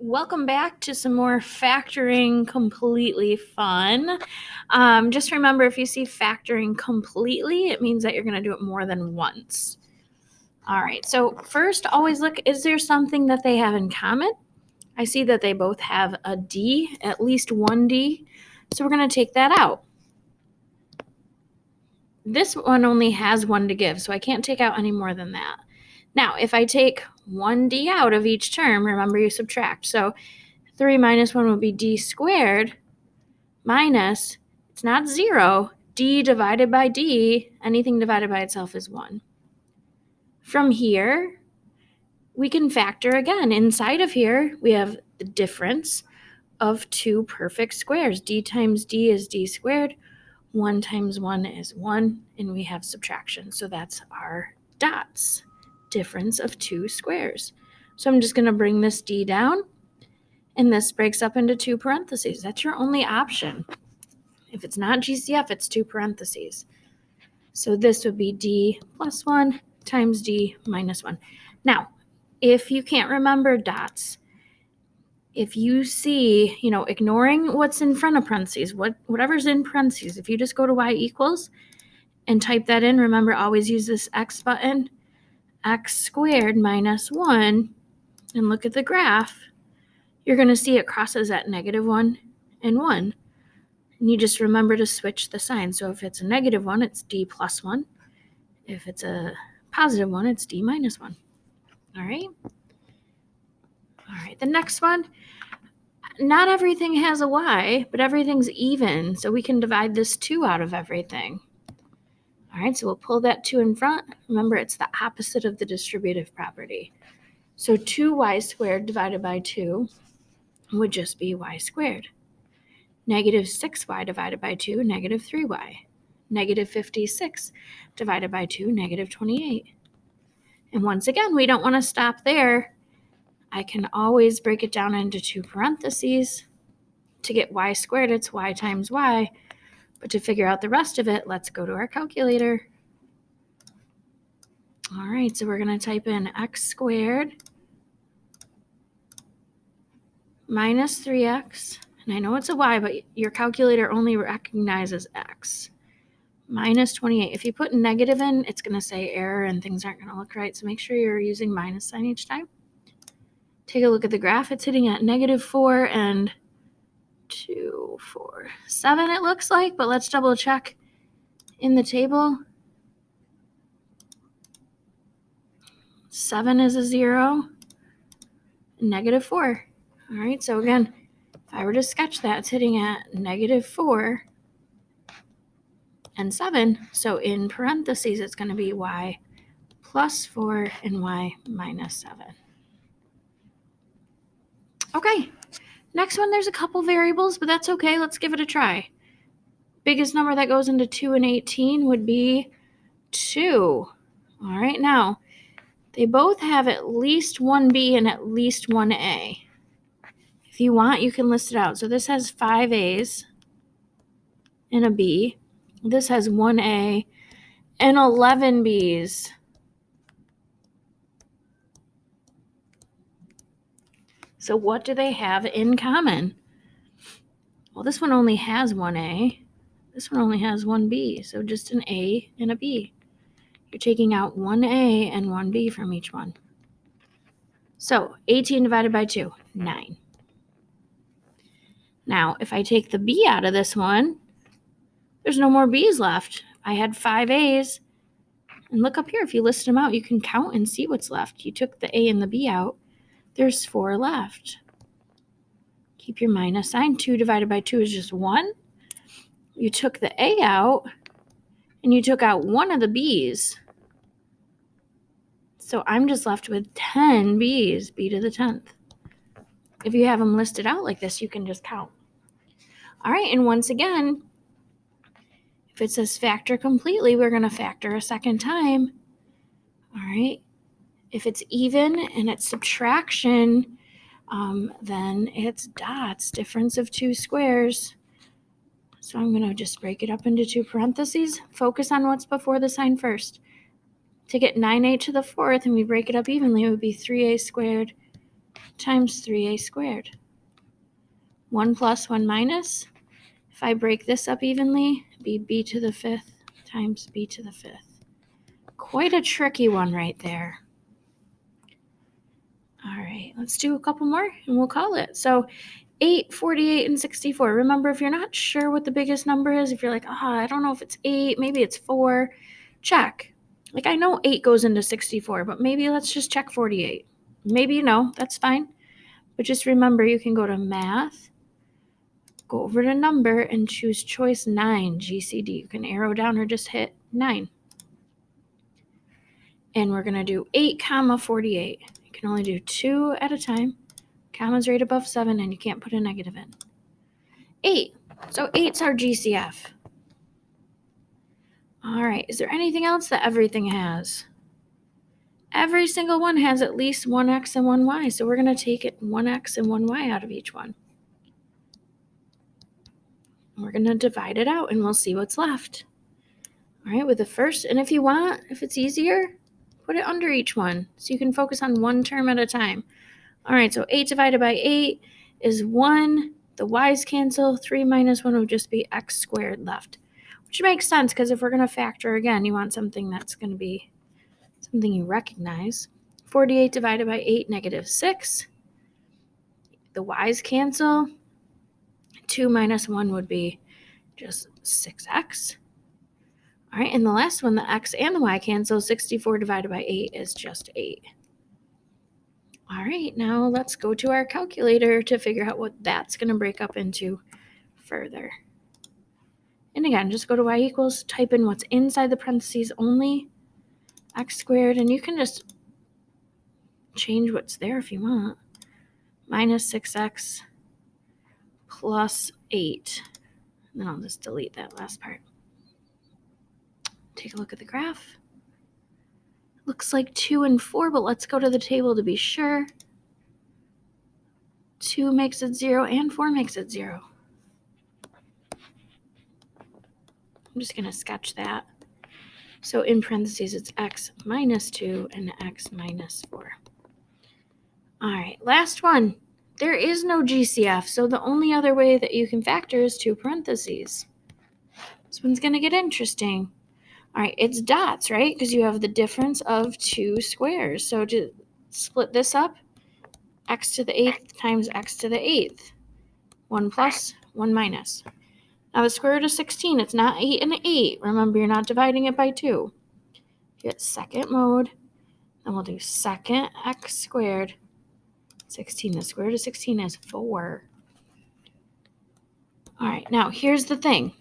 Welcome back to some more factoring completely fun. Just remember, if you see factoring completely, it means that you're going to do it more than once. All right, so first, always look, is there something that they have in common? I see that they both have a D, at least one D, so we're going to take that out. This one only has one to give, so I can't take out any more than that. Now, if I take one D out of each term, remember you subtract. So 3 minus 1 would be D squared minus, it's not 0, D divided by D, anything divided by itself is 1. From here, we can factor again. Inside of here, we have the difference of two perfect squares. D times D is D squared. 1 times 1 is 1, and we have subtraction. So that's our dots, difference of two squares. So I'm just going to bring this D down, and this breaks up into two parentheses. That's your only option. If it's not GCF, it's two parentheses. So this would be D plus 1 times D minus 1. Now, if you can't remember dots, if you see, ignoring what's in front of parentheses, whatever's in parentheses, if you just go to y equals and type that in, remember, always use this X button, X squared minus 1, and look at the graph, you're going to see it crosses at -1 and 1. And you just remember to switch the sign. So if it's a -1, it's D plus 1. If it's a positive 1, it's D minus 1. All right? All right, the next one, not everything has a y, but everything's even. So we can divide this 2 out of everything. All right, so we'll pull that 2 in front. Remember, it's the opposite of the distributive property. So 2y squared divided by 2 would just be y squared. -6y divided by 2, -3y. -56 divided by 2, -28. And once again, we don't want to stop there. I can always break it down into two parentheses. To get y squared, it's y times y. But to figure out the rest of it, let's go to our calculator. All right, so we're going to type in x squared minus 3x. And I know it's a y, but your calculator only recognizes x. Minus 28. If you put negative in, it's going to say error and things aren't going to look right. So make sure you're using minus sign each time. Take a look at the graph. It's hitting at -4 and 2, 4, 7 it looks like, but let's double check in the table. 7 is a 0, -4. All right, so again, if I were to sketch that, it's hitting at -4 and 7. So in parentheses, it's going to be y plus 4 and y minus 7. Okay, next one, there's a couple variables, but that's okay. Let's give it a try. Biggest number that goes into 2 and 18 would be 2. All right, now, they both have at least one B and at least one A. If you want, you can list it out. So this has 5 A's and a B. This has 1 A and 11 B's. So what do they have in common? Well, this one only has 1 A. This one only has 1 B. So just an A and a B. You're taking out 1 A and 1 B from each one. So 18 divided by 2, 9. Now, if I take the B out of this one, there's no more B's left. I had 5 A's. And look up here. If you list them out, you can count and see what's left. You took the A and the B out. There's 4 left. Keep your minus sign. 2 divided by 2 is just 1. You took the A out, and you took out one of the B's. So I'm just left with 10 B's, B to the 10th. If you have them listed out like this, you can just count. All right, and once again, if it says factor completely, we're going to factor a second time. All right, if it's even and it's subtraction, then it's dots, difference of two squares. So I'm going to just break it up into two parentheses. Focus on what's before the sign first. To get 9a to the 4th, and we break it up evenly, it would be 3a squared times 3a squared. 1 plus 1 minus. If I break this up evenly, it'd be b to the 5th times b to the 5th. Quite a tricky one right there. All right, let's do a couple more and we'll call it. So 8, 48, and 64. Remember, if you're not sure what the biggest number is, if you're like, I don't know if it's 8, maybe it's 4, check. Like, I know 8 goes into 64, but maybe let's just check 48. Maybe you know, that's fine. But just remember, you can go to math, go over to number, and choose choice 9, GCD. You can arrow down or just hit 9. And we're going to do 8, 48. You can only do 2 at a time. Comma's right above 7, and you can't put a negative in. 8. So 8's our GCF. All right. Is there anything else that everything has? Every single one has at least one x and one y. So we're going to take it 1x and 1y out of each one. We're going to divide it out, and we'll see what's left. All right. With the first, and if you want, if it's easier, put it under each one so you can focus on one term at a time. All right, so 8 divided by 8 is 1. The y's cancel. 3 minus 1 would just be x squared left, which makes sense because if we're going to factor again, you want something that's going to be something you recognize. 48 divided by 8, negative 6. The y's cancel. 2 minus 1 would be just 6x. All right, and the last one, the x and the y cancel. 64 divided by 8 is just 8. All right, now let's go to our calculator to figure out what that's going to break up into further. And again, just go to y equals, type in what's inside the parentheses only, x squared, and you can just change what's there if you want. Minus 6x plus 8. And then I'll just delete that last part. Take a look at the graph. Looks like 2 and 4, but let's go to the table to be sure. 2 makes it 0 and 4 makes it 0. I'm just going to sketch that. So in parentheses, it's x minus 2 and x minus 4. All right, last one. There is no GCF, so the only other way that you can factor is 2 parentheses. This one's going to get interesting. All right, it's dots, right? Because you have the difference of 2 squares. So to split this up, x to the 8th times x to the 8th. 1 plus, 1 minus. Now the square root of 16, it's not 8 and 8. Remember, you're not dividing it by 2. You get second mode, then we'll do second x squared. 16, the square root of 16 is 4. All right, now here's the thing.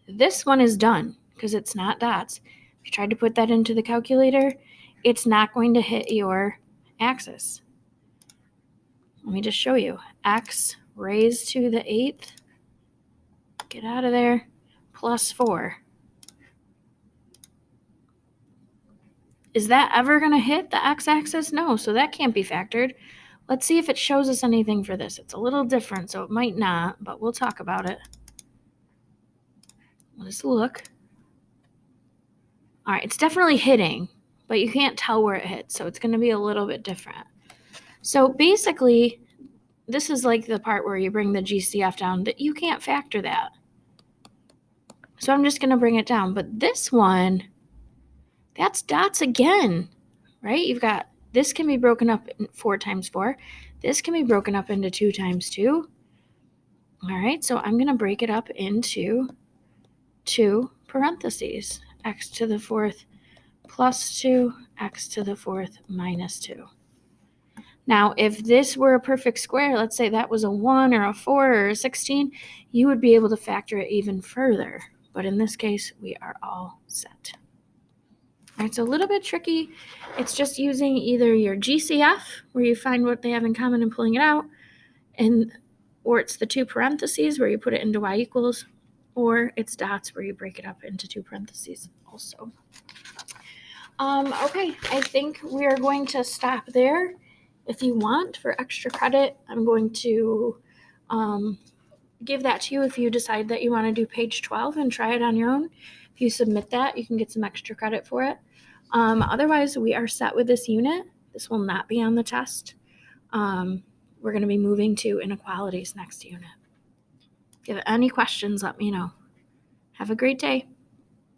This one is done because it's not dots. If you tried to put that into the calculator, it's not going to hit your axis. Let me just show you. X raised to the 8th, get out of there, plus 4. Is that ever going to hit the x-axis? No, so that can't be factored. Let's see if it shows us anything for this. It's a little different, so it might not, but we'll talk about it. Let's look. All right, it's definitely hitting, but you can't tell where it hits, so it's going to be a little bit different. So basically, this is like the part where you bring the GCF down, that you can't factor that. So I'm just going to bring it down. But this one, that's dots again, right? You've got, this can be broken up in 4 times 4. This can be broken up into 2 times 2. All right, so I'm going to break it up into 2 parentheses. X to the 4th plus 2, x to the 4th minus 2. Now, if this were a perfect square, let's say that was a 1 or a 4 or a 16, you would be able to factor it even further. But in this case, we are all set. All right, so a little bit tricky. It's just using either your GCF, where you find what they have in common and pulling it out, or it's the 2 parentheses where you put it into y equals, or it's dots where you break it up into 2 parentheses also. Okay, I think we are going to stop there. If you want, for extra credit, I'm going to give that to you if you decide that you want to do page 12 and try it on your own. If you submit that, you can get some extra credit for it. Otherwise, we are set with this unit. This will not be on the test. we're going to be moving to inequalities next unit. If you have any questions, let me know. Have a great day.